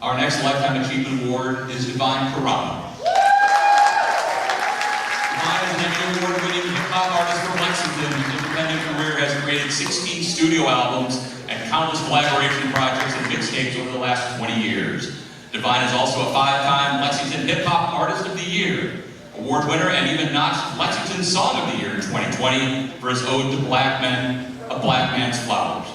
Our next Lifetime Achievement Award is Devine Carama. Devine is an Emmy Award-winning hip-hop artist from Lexington whose independent career has created 16 studio albums and countless collaboration projects and mixtapes over the last 20 years. Devine is also a 5-time Lexington Hip Hop Artist of the Year award winner and even notched Lexington Song of the Year in 2020 for his ode to black men, A Black Man's Flowers.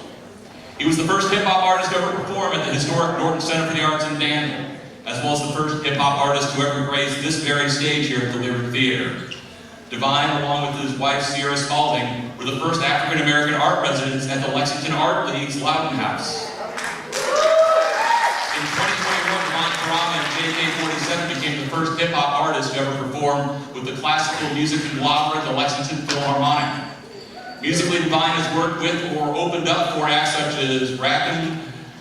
He was the first hip-hop artist to ever perform at the historic Norton Center for the Arts in Danville, as well as the first hip-hop artist to ever grace this very stage here at the Lyric Theater. Devine, along with his wife Sierra Spalding, were the first African-American art residents at the Lexington Art League's Loudon House. In 2021, Devine Carama and JK47 became the first hip-hop artist to ever perform with the classical music conglomerate, the Lexington Philharmonic. Musically, Devine has worked with or opened up for acts such as Rakim,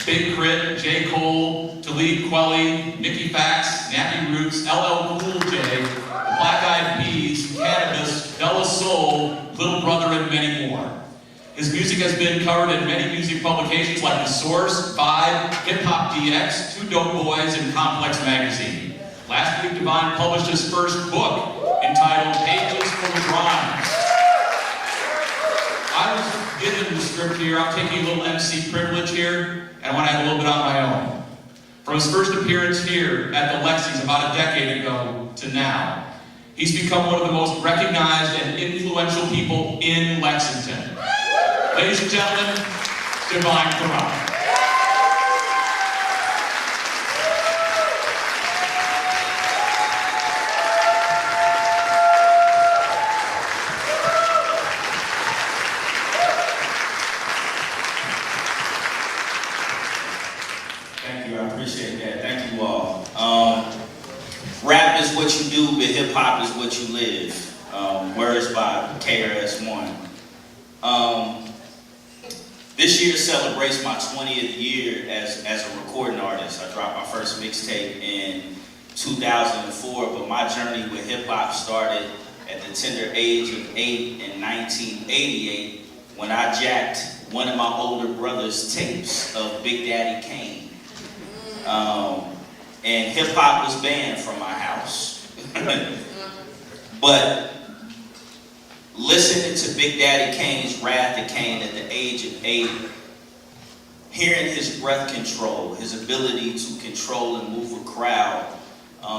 Big Crit, J. Cole, Talib Kweli, Nicki Fax, Nappy Roots, LL Cool J, the Black Eyed Peas, Cannabis, Bella Soul, Little Brother, and many more. His music has been covered in many music publications like The Source, Vibe, Hip Hop DX, Two Dope Boys, and Complex Magazine. Last week, Devine published his first book entitled Pages Full of Rhymes. I was given the script here. I'm taking a little MC privilege here, and I want to add a little bit on my own. From his first appearance here at the Lexies about a decade ago to now, he's become one of the most recognized and influential people in Lexington. Ladies and gentlemen, Devine Carama. Thank you, I appreciate that. Thank you all. Rap is what you do, but hip hop is what you live. Words by KRS-One. This year celebrates my 20th year as a recording artist. I dropped my first mixtape in 2004, but my journey with hip hop started at the tender age of 8 in 1988 when I jacked one of my older brother's tapes of Big Daddy Kane. And hip hop was banned from my house. But listening to Big Daddy Kane's Wrath of Kane at the age of 8, hearing his breath control, his ability to control and move a crowd,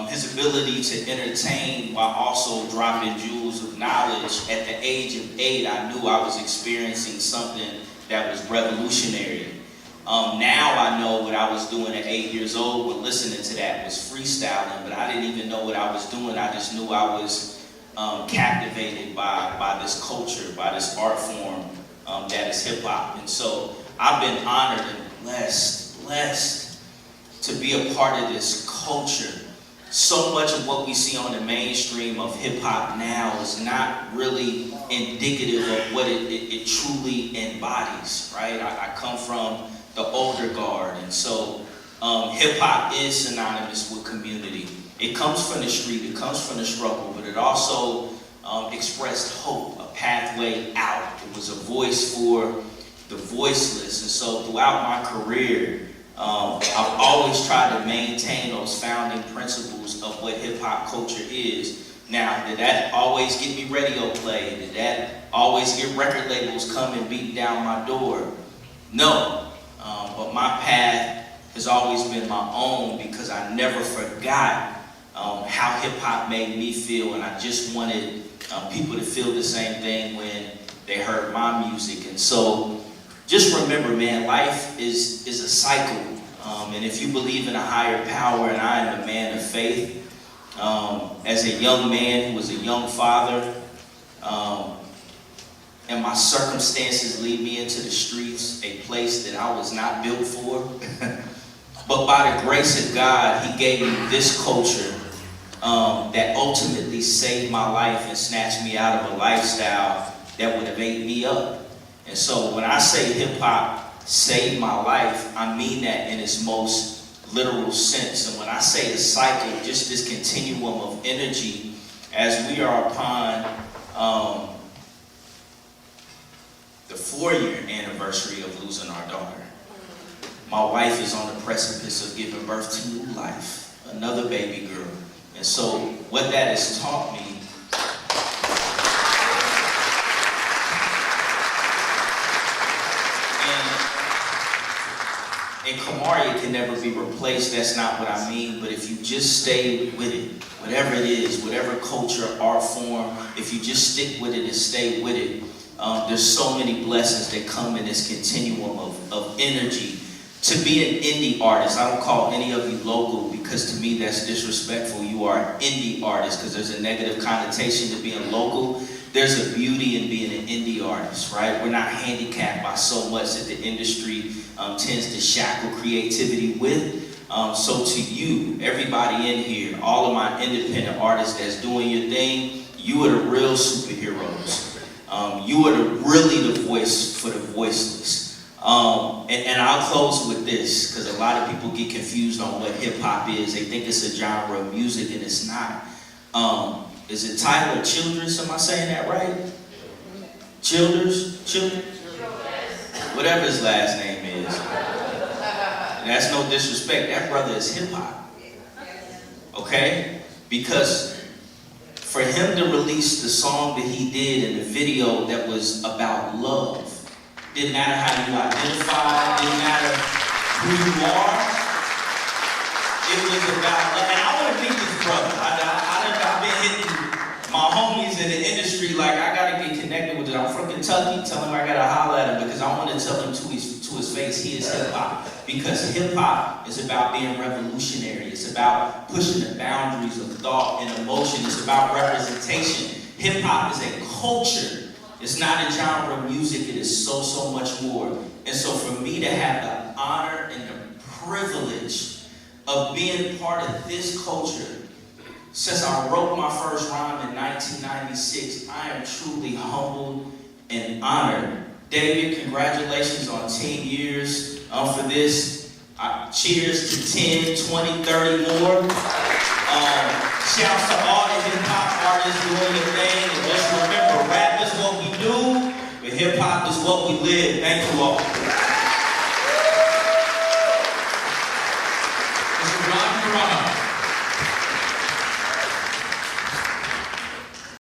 his ability to entertain while also dropping jewels of knowledge. At the age of 8, I knew I was experiencing something that was revolutionary. Now I know what I was doing at 8 years old when listening to that was freestyling, but I didn't even know what I was doing. I just knew I was captivated by this culture, by this art form that is hip hop. And so I've been honored and blessed to be a part of this culture. So much of what we see on the mainstream of hip hop now is not really indicative of what it truly embodies, right? I come from the older guard, and so hip hop is synonymous with community. It comes from the street, it comes from the struggle, but it also expressed hope, a pathway out. It was a voice for the voiceless. And so throughout my career, I've always tried to maintain those founding principles of what hip hop culture is. Now, did that always get me radio play? Did that always get record labels come and beat down my door? No. But my path has always been my own because I never forgot how hip hop made me feel, and I just wanted people to feel the same thing when they heard my music. And so just remember, man, life is a cycle. And if you believe in a higher power, and I am a man of faith, as a young man who was a young father, and my circumstances lead me into the streets, a place that I was not built for. But by the grace of God, He gave me this culture that ultimately saved my life and snatched me out of a lifestyle that would have ate me up. And so when I say hip hop saved my life, I mean that in its most literal sense. And when I say a cycle, just this continuum of energy as we are upon the 4-year anniversary of losing our daughter. My wife is on the precipice of giving birth to new life, another baby girl. And so what that has taught me, and Kamari can never be replaced, that's not what I mean, but if you just stay with it, whatever it is, whatever culture, art form, if you just stick with it and stay with it, there's so many blessings that come in this continuum of energy. To be an indie artist, I don't call any of you local because to me that's disrespectful. You are an indie artist because there's a negative connotation to being local. There's a beauty in being an indie artist, right? We're not handicapped by so much that the industry tends to shackle creativity with. So to you, everybody in here, all of my independent artists that's doing your thing, you are the real superheroes. You are really the voice for the voiceless. And I'll close with this, because a lot of people get confused on what hip-hop is. They think it's a genre of music, and it's not. Is it Tyler Childress? Am I saying that right? Childress? Whatever his last name is. And that's no disrespect. That brother is hip-hop. Okay? Because for him to release the song that he did in the video that was about love, didn't matter how you identify, didn't matter who you are. It was about love. And I want to meet this brother. I've been hitting my homies in the industry like I got to get connected with it. I'm from Kentucky. Tell him I got to holler at him because I want to tell him to his face he is hip-hop. Because hip-hop is about being revolutionary. It's about pushing the boundaries of thought and emotion. It's about representation. Hip-hop is a culture. It's not a genre of music, it is so, so much more. And so for me to have the honor and the privilege of being part of this culture, since I wrote my first rhyme in 1996, I am truly humbled and honored. David, congratulations on 10 years for this. Cheers to 10, 20, 30 more. Shouts to all the hip-hop artists doing your thing. And just remember, rap is what we do, but hip-hop is what we live. Thank you all.